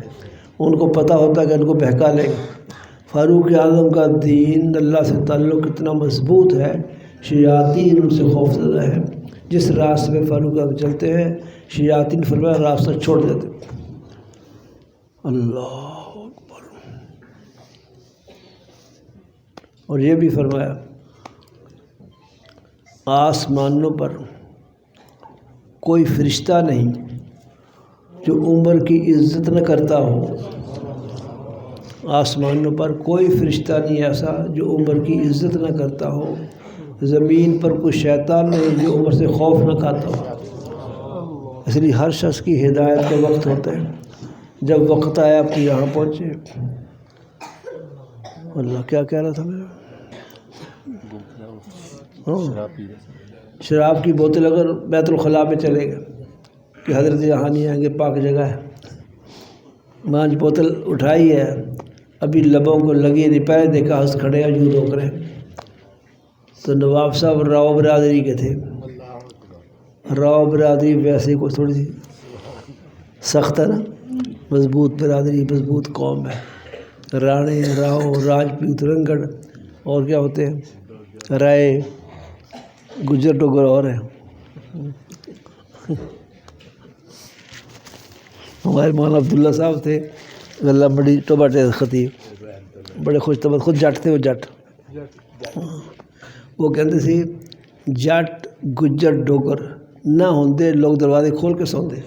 ان کو پتہ ہوتا ہے کہ ان کو بہکا لیں گے۔ فاروق اعظم کا دین اللہ سے تعلق اتنا مضبوط ہے، شیاطین ان سے خوفزدہ ہے۔ جس راستے پہ فاروق اعظم چلتے ہیں شیاطین فرمایا راستہ چھوڑ دیتے۔ اللہ اکبر۔ اور یہ بھی فرمایا آسمانوں پر کوئی فرشتہ نہیں جو عمر کی عزت نہ کرتا ہو، آسمانوں پر کوئی فرشتہ نہیں ایسا جو عمر کی عزت نہ کرتا ہو، زمین پر کوئی شیطان نہیں جو عمر سے خوف نہ کھاتا ہو۔ اس لیے ہر شخص کی ہدایت کا وقت ہوتا ہے، جب وقت آیا آپ کو یہاں پہنچے۔ اللہ کیا کہہ رہا تھا میں؟ شراب کی بوتل اگر بیت الخلاء میں چلے گا کہ حضرت یہاں نہیں آئیں گے، پاک جگہ ہے، مانج بوتل اٹھائی ہے، ابھی لبوں کو لگی نہیں، پہلے دیکھا ہنس کھڑے ہیں یوں روک رہے ہیں۔ تو نواب صاحب راؤ برادری کے تھے، راؤ برادری ویسے کوئی تھوڑی سی سخت ہے نا، مضبوط برادری، مضبوط قوم ہے، رانے، راؤ، راجپوت، رنگڑ اور کیا ہوتے ہیں، رائے، گجر ڈوگر اور ہیں۔ ہمارے مولانا عبداللہ صاحب تھے غلہ بڑی ٹوباٹے خطیب، بڑے خوش طبع، خود جٹ تھے، وہ جٹ، وہ کہتے سی جٹ گجر ڈوگر نہ ہوندے لوگ دروازے کھول کے سوندے۔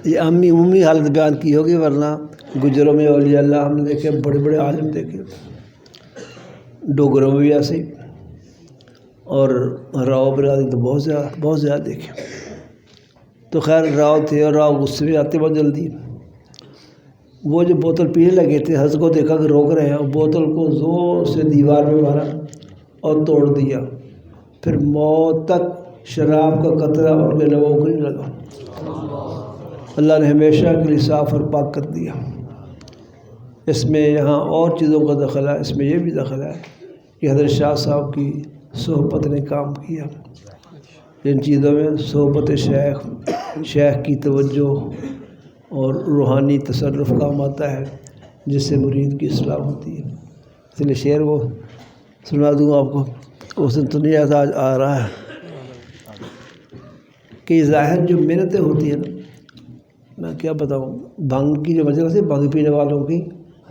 یہ عمومی حالت بیان کی ہوگی، ورنہ گجروں میں اولیاء اللہ ہم نے دیکھے، بڑے بڑے عالم دیکھے، ڈوگروں میں بھی ایسے ہی، اور راؤ برادری تو بہت زیادہ دیکھے۔ تو خیر راؤ تھے، اور راؤ غصے میں آتے بہت جلدی، وہ جو بوتل پینے لگے تھے حضرت کو دیکھا کہ روک رہے ہیں، اور بوتل کو زور سے دیوار میں مارا اور توڑ دیا، پھر موت تک شراب کا قطرہ ان کے لبوں کو نہیں لگا۔ اللہ نے ہمیشہ کے لیے صاف اور پاک کر دیا۔ اس میں یہاں اور چیزوں کا دخل ہے، اس میں یہ بھی دخل ہے کہ حضرت شاہ صاحب کی صحبت نے کام کیا۔ ان چیزوں میں صحبت شیخ کی توجہ اور روحانی تصرف کام آتا ہے، جس سے مرید کی اصلاح ہوتی ہے۔ اس لیے شعر وہ سنا دوں آپ کو، اس دن تو نہیں آج آ رہا ہے کہ ظاہر جو محنتیں ہوتی ہیں نا، میں کیا بتاؤں، بھنگ کی جو مجلس ہے بھنگ پینے والوں کی،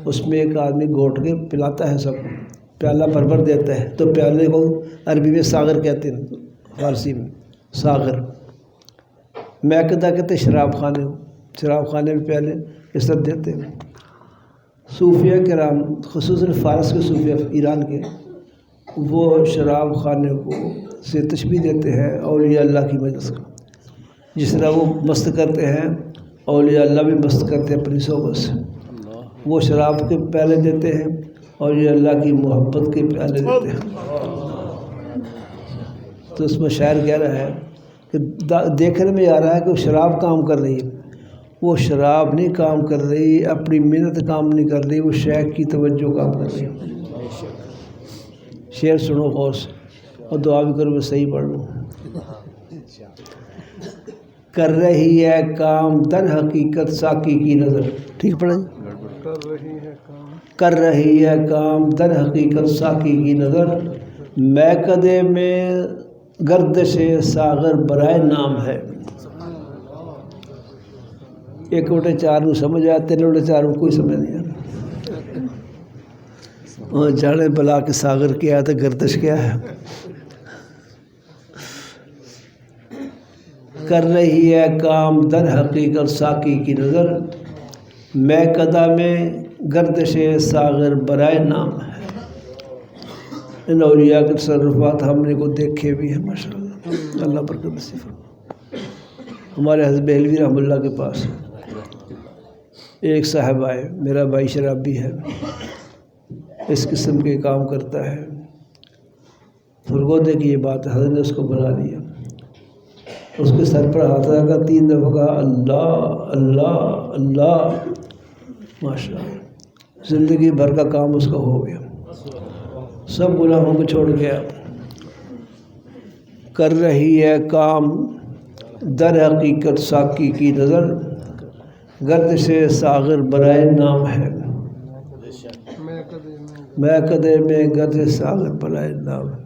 اس میں ایک آدمی گھونٹ کے پلاتا ہے سب کو، پیالہ بھر دیتا ہے، تو پیالے کو عربی میں ساغر کہتے ہیں، فارسی میں ساغر۔ میکدہ کہتے ہیں شراب خانے میں پیالے اس طرح دیتے ہیں۔ صوفیہ کرام خصوصاً فارس کے صوفیہ ایران کے، وہ شراب خانے کو سے تشبیہ دیتے ہیں اولیاء اللہ کی مجلس کا، جس طرح وہ مست کرتے ہیں اولیاء اللہ بھی مست کرتے ہیں اپنی صحبت سے۔ وہ شراب کے پیالے دیتے ہیں، اولیاء اللہ کی محبت کے پیالے دیتے ہیں۔ تو اس میں شاعر کہہ رہا ہے کہ دیکھنے میں آ رہا ہے کہ وہ شراب کام کر رہی ہے، وہ شراب نہیں کام کر رہی، اپنی محنت کام نہیں کر رہی، وہ شیخ کی توجہ کام کر رہی ہے۔ شعر سنو غور سے اور دعا بھی کرو میں صحیح پڑھ لوں۔ کر رہی ہے کام در حقیقت ساقی کی نظر، ٹھیک پڑھیں؟ کر رہی ہے کام در حقیقت ساقی کی نظر، میکدے میں گردش ساغر برائے نام ہے۔ ایک وٹے چار کو سمجھ آیا، تین وٹے چار کو کوئی سمجھ نہیں آیا۔ اور جانے بلا کے ساغر کیا ہے تو گردش کیا ہے۔ کر رہی ہے کام در حقیقت ساقی کی نظر، میکدہ میں گردش ساغر برائے نام ہے۔ ان اولیاء کے تصرفات ہم نے کو دیکھے بھی ہیں ماشاءاللہ، اللہ برکت نصیب فرمائے۔ ہمارے حضرت بہلوی رحمۃ اللہ کے پاس ایک صاحب آئے، میرا بھائی شرابی ہے، اس قسم کے کام کرتا ہے، فرغودے کی یہ بات حضرت نے اس کو بلا لیا، اس کے سر پر ہاتھ رکھا، 3 دفعہ کہا اللہ اللہ اللہ، ماشاءاللہ زندگی بھر کا کام اس کا ہو گیا، سب گناہوں کو چھوڑ گیا۔ کر رہی ہے کام در حقیقت ساقی کی نظر، گردش ساغر برائے نام ہے، میکدے میں گردش ساغر برائے نام ہے۔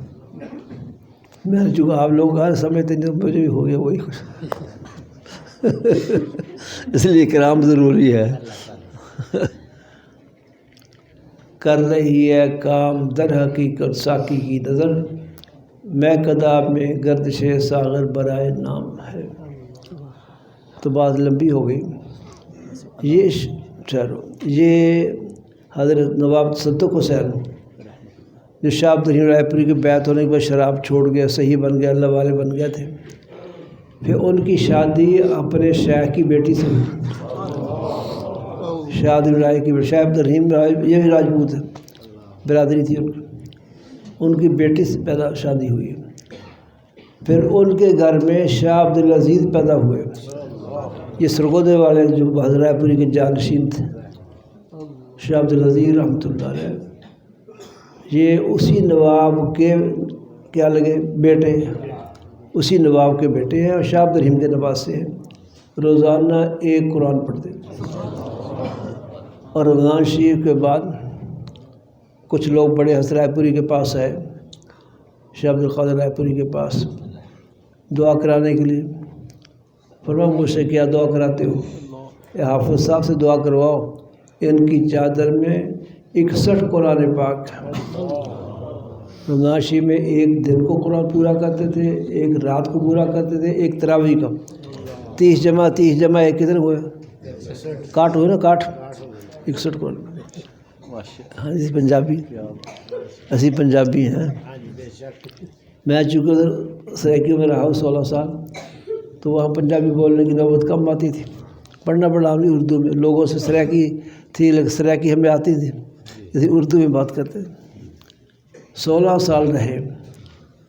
میں چونکہ آپ لوگ ہر سمجھتے نہیں، مجھے بھی ہو گیا وہی کچھ، اس لیے کرام ضروری ہے۔ کر رہی ہے کام در حقیقت ساقی کی نظر، میکدہ میں گردش ساغر برائے نام ہے۔ تو بات لمبی ہو گئی۔ یہ حضرت نواب تصدق حسین جو شاہ عبد الرحیم رائے پوری کے بیعت ہونے کے بعد شراب چھوڑ گیا، صحیح بن گیا، اللہ والے بن گئے تھے، پھر ان کی شادی اپنے شیخ کی بیٹی سے ہوئی، شاہ عبد الرحیم رائے کی، شاہ عبد الرحیم رائے یہ بھی راجپوت ہے، برادری تھی ان کی بیٹی سے پیدا شادی ہوئی۔ پھر ان کے گھر میں شاہ عبد العزیز پیدا ہوئے، یہ سرگودے والے جو حضرت رائے پوری کے جانشین تھے، شاہ عبد العزیز رحمۃ اللہ علیہ، یہ اسی نواب کے کیا لگے بیٹے، اسی نواب کے بیٹے ہیں اور شاہ عبد الرحیم کے نواسے ہیں۔ روزانہ ایک قرآن پڑھتے اور رمضان شریف کے بعد کچھ لوگ بڑے حضرت رائے پوری کے پاس آئے، شاہ عبد القادر رائے پوری کے پاس دعا کرانے کے لیے۔ فرمایا مجھ سے کیا دعا کراتے ہو؟ اے حافظ صاحب سے دعا کرواؤ، ان کی چادر میں 61 قرآن پاک ہے۔ رمضان شریف میں ایک دن کو قرآن پورا کرتے تھے، ایک رات کو پورا کرتے تھے، ایک تراویح کا 30 جمع ایک کتنے ہوئے؟ 61 ہوئے نا، 61 قرآن۔ ہاں جی پنجابی، اسی پنجابی ہیں۔ میں چونکہ ادھر سریکیوں میں رہا ہوں 16 سال، تو وہاں پنجابی بولنے کی نوبت کم آتی تھی، پڑھنا پڑا ہمیں اردو میں، لوگوں سے سریکی تھی لیکن سریکی ہمیں آتی تھی، جیسے اردو میں بات کرتے تھے۔ 16 سال رہے،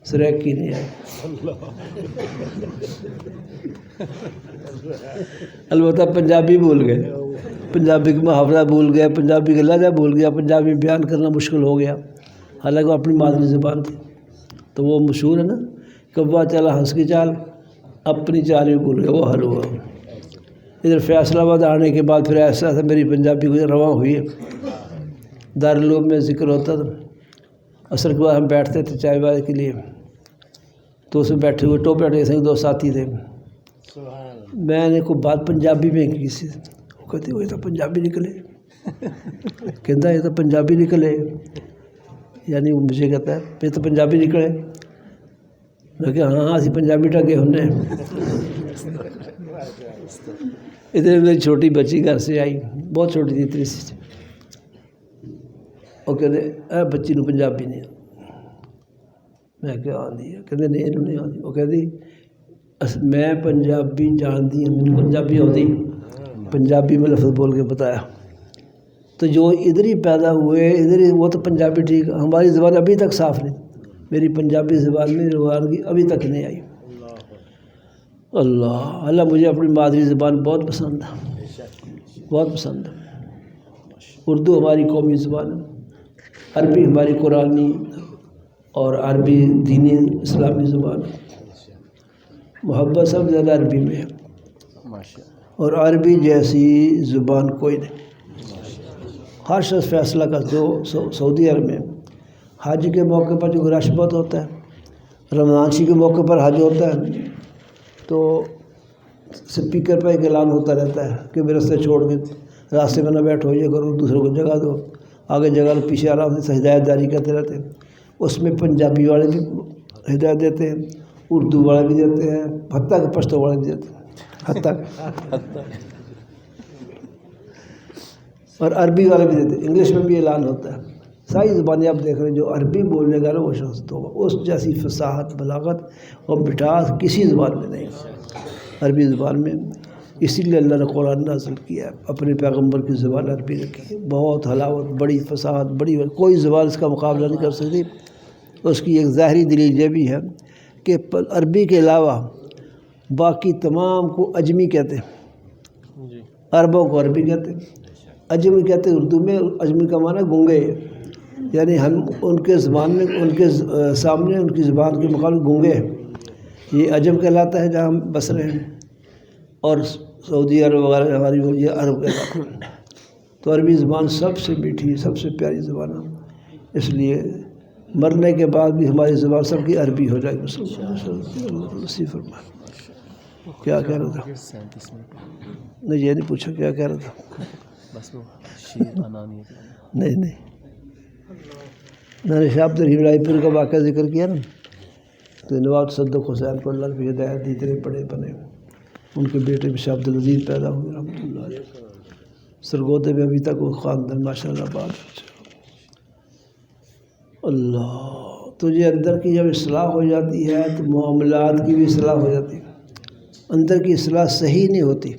سریکی نہیں آئی. البتہ پنجابی بھول گئے, پنجابی کا محاورہ بھول گیا, پنجابی کا لہجہ بھول گیا, پنجابی بیان کرنا مشکل ہو گیا, حالانکہ وہ اپنی مادری زبان تھی. تو وہ مشہور ہے نا, کبا چلا ہنس کی چال, اپنی چال ہی بھول گیا, وہ حل ہوا. ادھر فیصل آباد آنے کے بعد پھر ایسا ایسا میری پنجابی کو رواں ہوئی ہے. دارالعلوم میں ذکر ہوتا تھا, عصر کے بعد ہم بیٹھتے تھے چائے وائے کے لیے, تو اس میں بیٹھے ہوئے ٹوپے اٹے سے 2 ساتھی تھے. میں نے کوئی بات پنجابی میں کی کسی سے, وہ کہتے وہ تو پنجابی نکلے, کہتا یہ تو پنجابی نکلے, یعنی وہ مجھے کہتا ہے یہ تو پنجابی نکلے. میں کہ ہاں اسی پنجابی ٹکے ہونے. ادھر میری چھوٹی بچی گھر سے آئی, بہت چھوٹی تھی, 3 سی. وہ کہتے اے بچی نو پنجابی نہیں. میں کیا آندی ہے, کہتے نہیں انہوں نہیں آندی. وہ کہتی میں پنجابی جانتی ہوں, مجھے پنجابی آتی, پنجابی میں لفظ بول کے بتایا. تو جو ادھر ہی پیدا ہوئے ادھر ہی, وہ تو پنجابی ٹھیک, ہماری زبان ابھی تک صاف نہیں. میری پنجابی زبان میں روانگی ابھی تک نہیں آئی. اللہ مجھے اپنی مادری زبان بہت پسند ہے, بہت پسند ہے. اردو ہماری قومی زبان ہے, عربی ہماری قرآنی اور عربی دینی اسلامی زبان ہے. محبت سب زیادہ عربی میں ہے, اور عربی جیسی زبان کوئی نہیں. ہر شخص فیصلہ کا جو سعودی عرب میں حج کے موقع پر جو رش بہت ہوتا ہے, رمضان شریف کے موقع پر حج ہوتا ہے, تو سپیکر پہ ایک اعلان ہوتا رہتا ہے کہ میرے راستے چھوڑ کے راستے میں نہ بیٹھو, یہ کرو, دوسروں کو جگہ دو, آگے جگہ پیچھے آرام سے ہدایت داری کرتے رہتے ہیں. اس میں پنجابی والے بھی ہدایت دیتے ہیں, اردو والے بھی دیتے ہیں, حتیٰ کہ پشتو والے بھی دیتے ہیں, حتیٰ اور عربی والے بھی دیتے ہیں. انگلش میں بھی اعلان ہوتا ہے. ساری زبانیں آپ دیکھ رہے ہیں, جو عربی بولنے کا نا وہ شخص تو اس جیسی فصاحت, بلاغت اور مٹھاس کسی زبان میں نہیں, عربی زبان میں. اسی لیے اللہ نے قرآن نازل کیا ہے, اپنے پیغمبر کی زبان عربی رکھی ہے. بہت حلاوت, بڑی فصاحت, بڑی, کوئی زبان اس کا مقابلہ نہیں کر سکتی. اس کی ایک ظاہری دلیل یہ بھی ہے کہ عربی کے علاوہ باقی تمام کو اجمی کہتے ہیں, عربوں کو عربی کہتے ہیں, اجمی کہتے ہیں اردو میں. اجمی کا معنی گونگے, یعنی ہم ان کے زبان میں, ان کے سامنے ان کی زبان کے مقابلے گونگے ہیں. یہ عجم کہلاتا ہے جہاں ہم بس رہے ہیں, اور سعودی عرب وغیرہ ہماری یہ عرب کہلاتا ہے. تو عربی زبان سب سے میٹھی, سب سے پیاری زبان ہے. اس لیے مرنے کے بعد بھی ہماری زبان سب کی عربی ہو جائے گی. نصیب فرمائے. کیا کہہ رہا تھا؟ نہیں یہ نہیں پوچھا کیا کہہ رہا تھا. نہیں میں نے شاہ عبد الرحیم رائے پور کا واقعہ ذکر کیا نا, تو نواب صدق حسین کو اللہ کی ہدایت دی, اتنے بڑے بنے. ان کے بیٹے بھی شاہ عبدالعزیز پیدا ہوئے رحمۃ اللہ علیہ. سرگودے میں ابھی تک وہ خاندان ماشاء اللہ بات. اللہ تو یہ اندر کی جب اصلاح ہو جاتی ہے تو معاملات کی بھی اصلاح ہو جاتی ہے. اندر کی اصلاح صحیح نہیں ہوتی,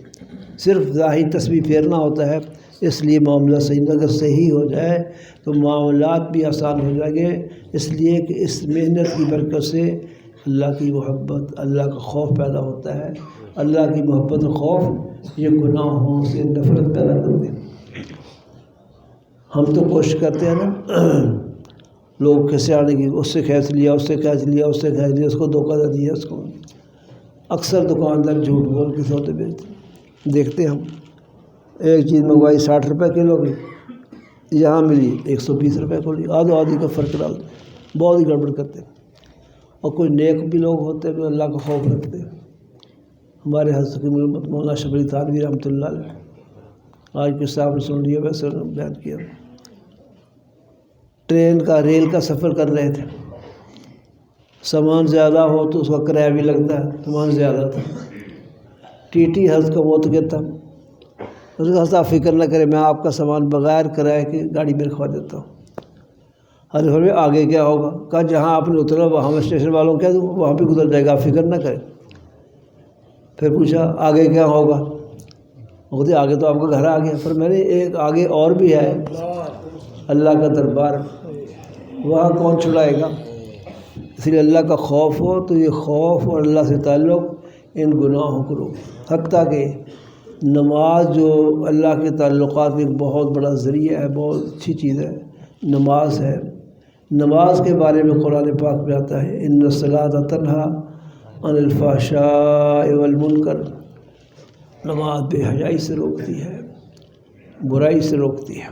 صرف ظاہری تسبیح پھیرنا ہوتا ہے. اس لیے معاملہ صحیح, اگر صحیح ہو جائے تو معاملات بھی آسان ہو جائیں گے. اس لیے کہ اس محنت کی برکت سے اللہ کی محبت, اللہ کا خوف پیدا ہوتا ہے. اللہ کی محبت اور خوف یہ گناہوں سے نفرت پیدا کر دیں. ہم تو کوشش کرتے ہیں نا لوگ کیسے آنے کی, اس سے کھینچ لیا, اس سے کھینچ لیا, اس سے کھینچ لیا, اس کو دھوکہ دے دیا, اس کو. اکثر دکاندار جھوٹ بول کے سوتے بیچتے. دیکھتے ہم ایک چیز منگوائی 60 روپے کلو کی, یہاں ملی 120 روپے کو لی, آدھی کا فرق ڈال دیں. بہت ہی گڑبڑ کرتے. اور کوئی نیک بھی لوگ ہوتے ہیں جو اللہ کا خوف رکھتے ہیں. ہمارے حضرت مولانا شبری تھانوی رحمۃ اللہ علیہ, آج کے صاحب نے سن لیا, ویسے بیان کیا. ٹرین کا, ریل کا سفر کر رہے تھے. سامان زیادہ ہو تو اس کا کرایہ بھی لگتا ہے, سامان زیادہ تھا. ٹی ٹی حضرت کا وہ تو کہتا, اس کا حضرت فکر نہ کرے, میں آپ کا سامان بغیر کرایہ کے گاڑی میں رکھوا دیتا ہوں. حضرت فرمایا آگے کیا ہوگا؟ کہا جہاں آپ نے اترا وہاں میں اسٹیشن والوں کہہ دوں, وہاں پہ گزر جائے گا, آپ فکر نہ کریں. پھر پوچھا آگے کیا ہوگا؟ وہ کہتے آگے تو آپ کا گھر آ گیا. پر میں نے ایک آگے اور بھی ہے, اللہ کا دربار, وہاں کون چھڑائے گا؟ اس لیے اللہ کا خوف ہو تو یہ خوف اور اللہ سے تعلق ان گناہوں کو روک، حتیٰ کہ نماز جو اللہ کے تعلقات کا ایک بہت بڑا ذریعہ ہے، بہت اچھی چیز ہے نماز ہے۔ نماز کے بارے میں قرآن پاک میں آتا ہے ان الصلاۃ تنہی عن الفحشاء والمنکر، نماز بے حیائی سے روکتی ہے، برائی سے روکتی ہے۔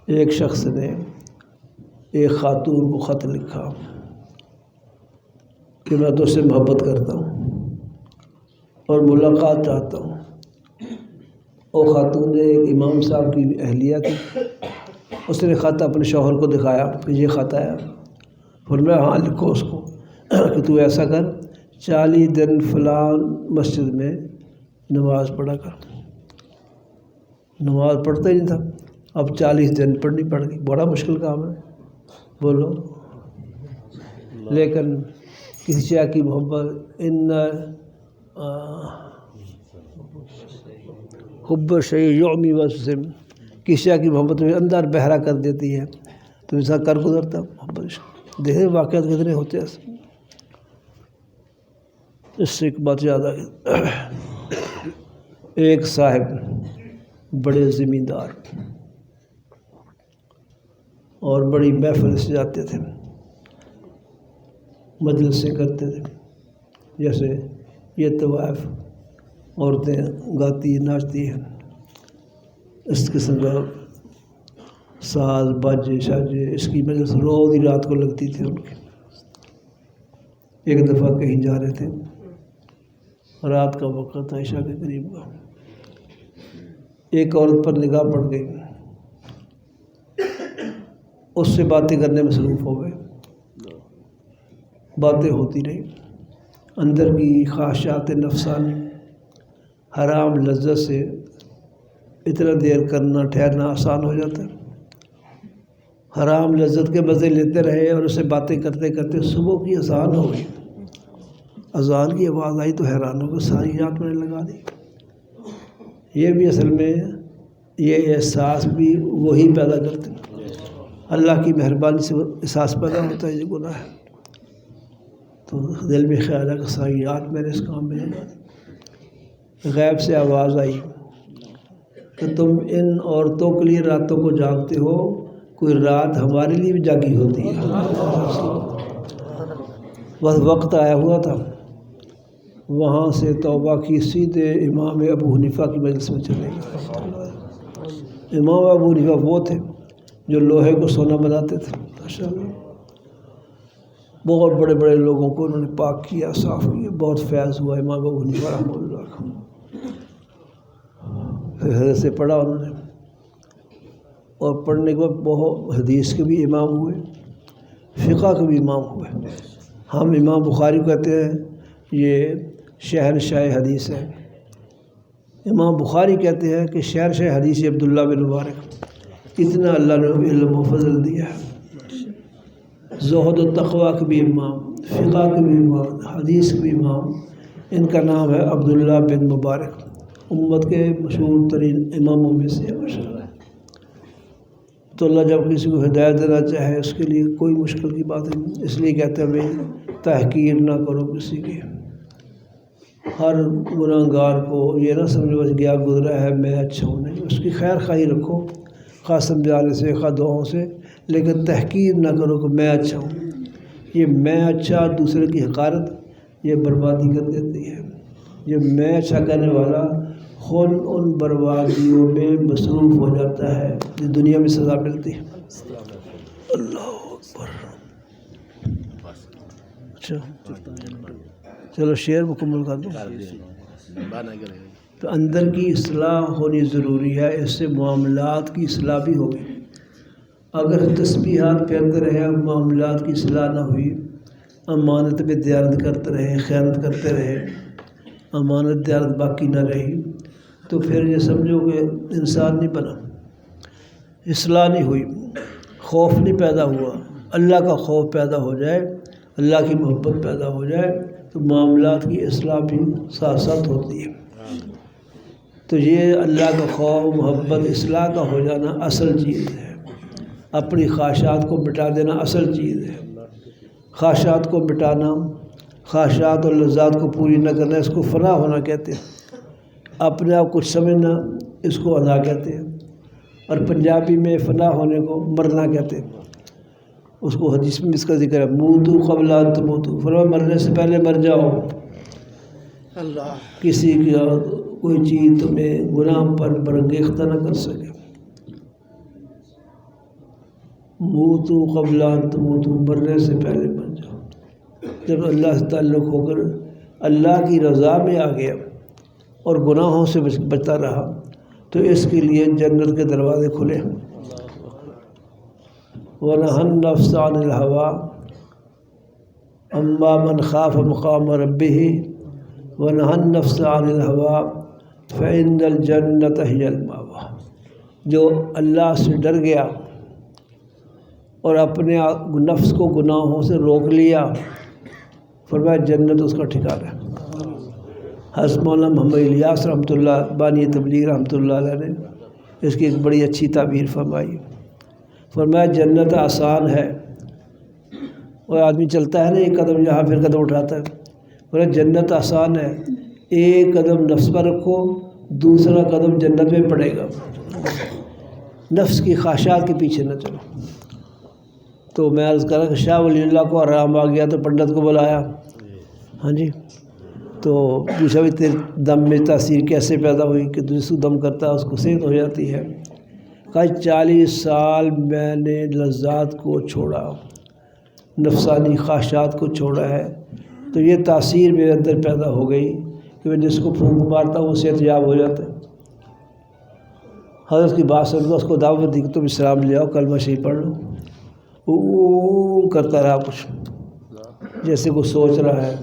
ایک شخص نے ایک خاتون کو خط لکھا کہ میں تو سے محبت کرتا ہوں اور ملاقات چاہتا ہوں۔ وہ خاتون نے ایک امام صاحب کی اہلیہ تھی، اس نے خط اپنے شوہر کو دکھایا کہ یہ خط آیا۔ فرمایا ہاں لکھو اس کو کہ تو ایسا کر 40 دن فلان مسجد میں نماز پڑھا کر۔ نماز پڑھتا ہی نہیں تھا، اب 40 دن پڑھنی پڑ گئی، بڑا مشکل کام ہے بولو۔ لیکن کسی شے کی محبت ان حب شیء یعمی وسم، کسی شے کی محبت میں اندر بہرا کر دیتی ہے تو انسان کر گزرتا محبت۔ دیکھیں واقعات کتنے ہوتے ہیں۔ اس سے ایک بات یاد آ گئی، ایک صاحب بڑے زمیندار اور بڑی محفل سے جاتے تھے، مجلسیں کرتے تھے، جیسے یہ طوائف عورتیں گاتی ناچتی ہیں، اس قسم کا ساز باجے شاجے، اس کی مجلس روز ہی رات کو لگتی تھی ان کی۔ ایک دفعہ کہیں جا رہے تھے، رات کا وقت تھا، عشاء کے قریب کا، ایک عورت پر نگاہ پڑ گئی، اس سے باتیں کرنے میں مصروف ہو گئے، باتیں ہوتی رہی، اندر کی خواہشات نفسانی حرام لذت سے اتنا دیر کرنا ٹھہرنا آسان ہو جاتا ہے۔ حرام لذت کے مزے لیتے رہے اور اسے باتیں کرتے کرتے صبح کی اذان ہو گئی۔ اذان کی آواز آئی تو حیران ہو گئے، ساری رات میں نے لگا دی۔ یہ بھی اصل میں یہ احساس بھی وہی پیدا کرتے ہیں، اللہ کی مہربانی سے احساس پیدا ہوتا ہے یہ گناہ ہے، تو دل میں خیال ہے کہ ساری رات میں نے اس کام میں لگا دی۔ غیب سے آواز آئی کہ تم ان عورتوں کے لیے راتوں کو جاگتے ہو، کوئی رات ہمارے لیے بھی جاگی ہوتی ہے۔ بس وقت آیا ہوا تھا، وہاں سے توبہ کی سیدھے امام ابو حنیفہ کی مجلس میں چلے گئے۔ امام ابو حنیفہ وہ تھے جو لوہے کو سونا بناتے تھے، ماشاءاللہ بہت بڑے بڑے لوگوں کو انہوں نے پاک کیا، صاف کیا، بہت فیض ہوا امام ابو حنیفہ رحمہ اللہ کا۔ پھر حضرت سے پڑھا انہوں نے، اور پڑھنے کے بعد بہت حدیث کے بھی امام ہوئے، فقہ کے بھی امام ہوئے۔ ہم امام بخاری کہتے ہیں یہ شہنشاہ حدیث ہے، امام بخاری کہتے ہیں کہ شہنشاہ حدیث عبداللہ بن مبارک، اتنا اللہ نے علم و فضل دیا ہے۔ زہد و تقویٰ کے بھی امام، فقہ کے بھی امام، حدیث کے بھی امام، ان کا نام ہے عبداللہ بن مبارک، امت کے مشہور ترین اماموں میں سے ہے ماشاءاللہ۔ تو اللہ جب کسی کو ہدایت دینا چاہے اس کے لیے کوئی مشکل کی بات نہیں، اس لیے کہتے ہیں بھائی تحقیر نہ کرو کسی کی، ہر گناہ گار کو یہ نہ سمجھو بس گیا گزرا ہے میں اچھا ہوں، نہیں، اس کی خیر خواہی رکھو، خواہ سمجھانے سے خواہ دعاؤں سے، لیکن تحقیر نہ کرو کہ میں اچھا ہوں۔ یہ میں اچھا دوسرے کی حقارت یہ بربادی کر دیتی ہے۔ یہ میں اچھا کرنے والا خود ان بربادیوں میں مصروف ہو جاتا ہے جو دنیا میں سزا ملتی ہے۔ اللہ اکبر۔ اچھا چلو شعر مکمل کر دو۔ تو اندر کی اصلاح ہونی ضروری ہے، اس سے معاملات کی اصلاح بھی ہوگی۔ اگر تسبیحات پھیرتے رہے اور معاملات کی اصلاح نہ ہوئی، امانت میں دیانت کرتے رہے، خیانت کرتے رہے، امانت دیانت باقی نہ رہی، تو پھر یہ سمجھو کہ انسان نہیں بنا، اصلاح نہیں ہوئی، خوف نہیں پیدا ہوا۔ اللہ کا خوف پیدا ہو جائے، اللہ کی محبت پیدا ہو جائے تو معاملات کی اصلاح بھی ساتھ ساتھ ہوتی ہے۔ تو یہ اللہ کا خوف، محبت، اصلاح کا ہو جانا اصل چیز ہے، اپنی خواہشات کو مٹا دینا اصل چیز ہے۔ خواہشات کو مٹانا، خواہشات اور لذات کو پوری نہ کرنا، اس کو فنا ہونا کہتے ہیں۔ اپنے آپ کچھ سمجھنا، اس کو انا کہتے ہیں۔ اور پنجابی میں فنا ہونے کو مرنا کہتے ہیں۔ اس کو حدیث میں اس کا ذکر ہے، موتو قبل ان تموتو، فرمایا مرنے سے پہلے مر جاؤ۔ اللہ کسی کا کوئی چیز تمہیں گناہ پر برانگیختہ نہ کر سکے۔ موتو قبل ان تموتو، مرنے سے پہلے مر جاؤ۔ جب اللہ سے تعلق ہو کر اللہ کی رضا میں آ گیا اور گناہوں سے بچتا رہا تو اس کے لیے جنت کے دروازے کھلے۔ وَنَهَى النَّفْسَ عَنِ الْهَوَىٰ أَمَّا مَنْ خَافَ مَقَامَ رَبِّهِ وَنَهَى النَّفْسَ عَنِ الْهَوَىٰ فَإِنَّ الْجَنَّةَ هِيَ الْمَأْوَىٰ، جو اللہ سے ڈر گیا اور اپنے نفس کو گناہوں سے روک لیا، فرمایا جنت اس کا ٹھکانہ ہے۔ حضرت مولانا محمد الیاس رحمۃ اللہ بانی تبلیغ رحمۃ اللہ علیہ نے اس کی ایک بڑی اچھی تعبیر فرمائی۔ فرمایا جنت آسان ہے، اور آدمی چلتا ہے نا ایک قدم یہاں پھر قدم اٹھاتا ہے، فرمایا جنت آسان ہے، ایک قدم نفس پر رکھو، دوسرا قدم جنت میں پڑے گا۔ نفس کی خواہشات کے پیچھے نہ چلو۔ تو میں عرض کر رہا کہ شاہ ولی اللہ کو آرام آ گیا تو پنڈت کو بلایا، ہاں جی، تو پوچھا بھی تیرے دم میں تاثیر کیسے پیدا ہوئی کہ جس کو دم کرتا ہے اس کو صحت ہو جاتی ہے؟ کہا 40 سال میں نے لذات کو چھوڑا، نفسانی خواہشات کو چھوڑا ہے، تو یہ تاثیر میرے اندر پیدا ہو گئی کہ میں جس کو پھونک مارتا ہوں وہ صحت یاب ہو جاتا ہے۔ حضرت کی بات سن کر اس کو دعوت دی کہ تم اسلام لے آؤ، کلمہ شریف پڑھ لو۔ وہ کرتا رہا کچھ جیسے کوئی سوچ رہا ہے،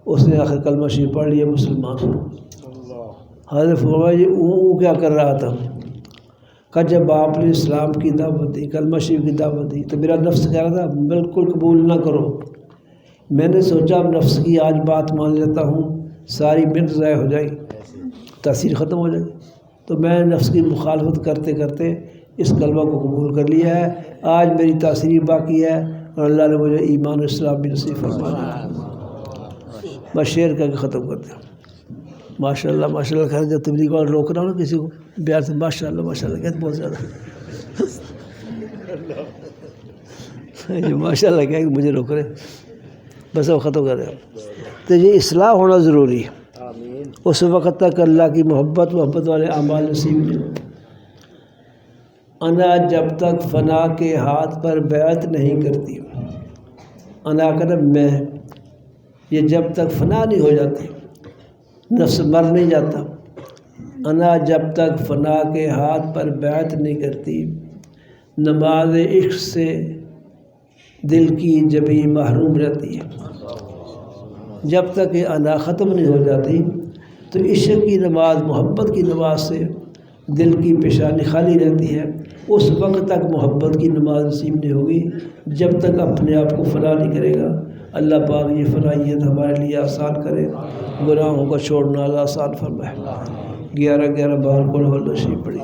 اس نے آخر کلمہ شریف پڑھ لیا، مسلمان۔ حضرت فرمایا یہ کیا کر رہا تھا؟ کہ جب آپ نے اسلام کی دعوت دی، کلمہ شریف کی دعوت دی، تو میرا نفس کہہ رہا تھا بالکل قبول نہ کرو۔ میں نے سوچا اب نفس کی آج بات مان لیتا ہوں، ساری محنت ضائع ہو جائے گی، تاثیر ختم ہو جائے گی۔ تو میں نفس کی مخالفت کرتے کرتے اس کلمہ کو قبول کر لیا ہے، آج میری تاثیر باقی ہے اور اللہ نے مجھے ایمان و اسلام بھی نصیب فرمایا۔ بس شعر کر کے ختم کرتے ہیں۔ ماشاء اللہ ماشاء اللہ، خیر جب تبلیغ والا روک رہا ہوں نا کسی کو بیار سے ماشاء اللہ کہتے بہت زیادہ ماشاء اللہ کہہ کہ مجھے روک رہے، بس اب ختم کر رہے ہیں۔ تو یہ اصلاح ہونا ضروری ہے، اس وقت تک اللہ کی محبت والے اعمال نصیب نہیں۔ انا جب تک فنا کے ہاتھ پر بیعت نہیں کرتی، انا کا میں، یہ جب تک فنا نہیں ہو جاتی، نفس مر نہیں جاتا، انا جب تک فنا کے ہاتھ پر بیعت نہیں کرتی، نماز عشق سے دل کی جبیں محروم رہتی ہے۔ جب تک یہ انا ختم نہیں ہو جاتی تو عشق کی نماز، محبت کی نماز سے دل کی پیشانی خالی رہتی ہے، اس وقت تک محبت کی نماز نصیب نہیں ہوگی جب تک اپنے آپ کو فنا نہیں کرے گا۔ اللہ پاک یہ فنائیت ہمارے لیے آسان کرے، گناہوں کا چھوڑنا اللہ آسان فرمائے۔ 11 بار قل هو اللہ شریف پڑھی۔